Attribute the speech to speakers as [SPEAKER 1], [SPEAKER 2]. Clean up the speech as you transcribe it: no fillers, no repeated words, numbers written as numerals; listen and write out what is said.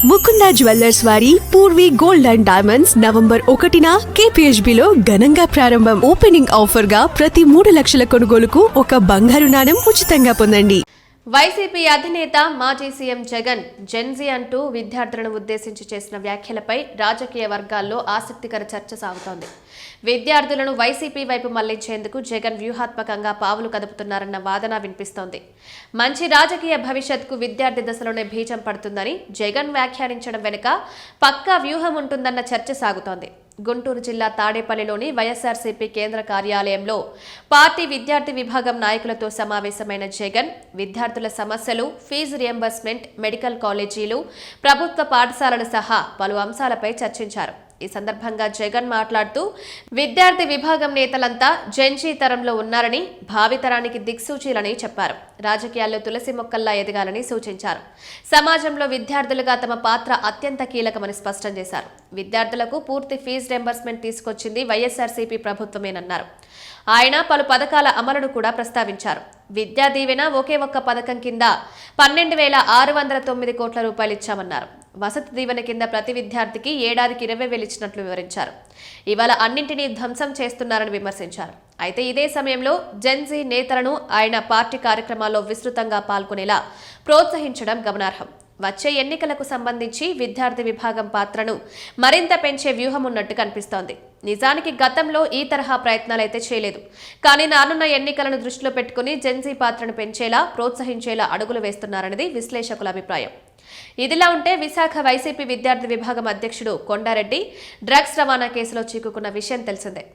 [SPEAKER 1] Mukunda jewellers వారి Purvi gold and diamonds November 1న KPHB లో ఘనంగా ప్రారంభం. ఓపెనింగ్ ఆఫర్ గా ప్రతి 3 లక్షల కొనుగోలుకు ఒక బంగారు నాణెం ఉచితంగా పొందండి.
[SPEAKER 2] వైసీపీ అధినేత మాజీ సీఎం జగన్ జెన్జీ అంటూ విద్యార్థులను ఉద్దేశించి చేసిన వ్యాఖ్యలపై రాజకీయ వర్గాల్లో ఆసక్తికర చర్చ సాగుతోంది. విద్యార్థులను వైసీపీ వైపు మళ్లించేందుకు జగన్ వ్యూహాత్మకంగా పావులు కదుపుతున్నారన్న వాదన వినిపిస్తోంది. మంచి రాజకీయ భవిష్యత్కు విద్యార్థి దశలోనే బీజం పడుతుందని జగన్ వ్యాఖ్యానించడం వెనుక పక్కా వ్యూహం ఉంటుందన్న చర్చ సాగుతోంది. గుంటూరు జిల్లా తాడేపల్లిలోని వైఎస్ఆర్సీపీ కేంద్ర కార్యాలయంలో పార్టీ విద్యార్థి విభాగం నాయకులతో సమావేశమైన జగన్ విద్యార్థుల సమస్యలు, ఫీజు రియంబర్స్మెంట్, మెడికల్ కాలేజీలు, ప్రభుత్వ పాఠశాలలు సహా పలు అంశాలపై చర్చించారు. ఈ సందర్భంగా జగన్ మాట్లాడుతూ విద్యార్థి విభాగం నేతలంతా జెన్జీ తరంలో ఉన్నారని, భావితరానికి దిక్సూచీలని చెప్పారు. రాజకీయాల్లో తులసి మొక్కల్లా ఎదగాలని సూచించారు. సమాజంలో విద్యార్థులుగా తమ పాత్ర అత్యంత కీలకమని స్పష్టం చేశారు. విద్యార్థులకు పూర్తి ఫీజు రింబర్స్మెంట్ తీసుకొచ్చింది వైఎస్ఆర్సీపీ ప్రభుత్వమేనన్నారు. ఆయన పలు పథకాల అమలును కూడా ప్రస్తావించారు. విద్యా దీవెన ఒకే ఒక్క పథకం కింద 12,609 కోట్ల రూపాయలు ఇచ్చామన్నారు. వసతి దీవెన కింద ప్రతి విద్యార్థికి ఏడాదికి 20,000 ఇచ్చినట్లు వివరించారు. ఇవాళ అన్నింటినీ ధ్వంసం చేస్తున్నారని విమర్శించారు. అయితే ఇదే సమయంలో జెన్జీ నేతలను ఆయన పార్టీ కార్యక్రమాల్లో విస్తృతంగా పాల్గొనేలా ప్రోత్సహించడం గమనార్హం. వచ్చే ఎన్నికలకు సంబంధించి విద్యార్థి విభాగం పాత్రను మరింత పెంచే వ్యూహం ఉన్నట్టు కనిపిస్తోంది. నిజానికి గతంలో ఈ తరహా ప్రయత్నాలైతే చేయలేదు. కానీ రానున్న ఎన్నికలను దృష్టిలో పెట్టుకుని జెన్జీ పాత్రను పెంచేలా, ప్రోత్సహించేలా అడుగులు వేస్తున్నారనేది విశ్లేషకుల అభిప్రాయం. ఇదిలా ఉంటే విశాఖ వైసీపీ విద్యార్థి విభాగం అధ్యక్షుడు కొండారెడ్డి డ్రగ్స్ రవాణా కేసులో చిక్కుకున్న విషయం తెలిసిందే.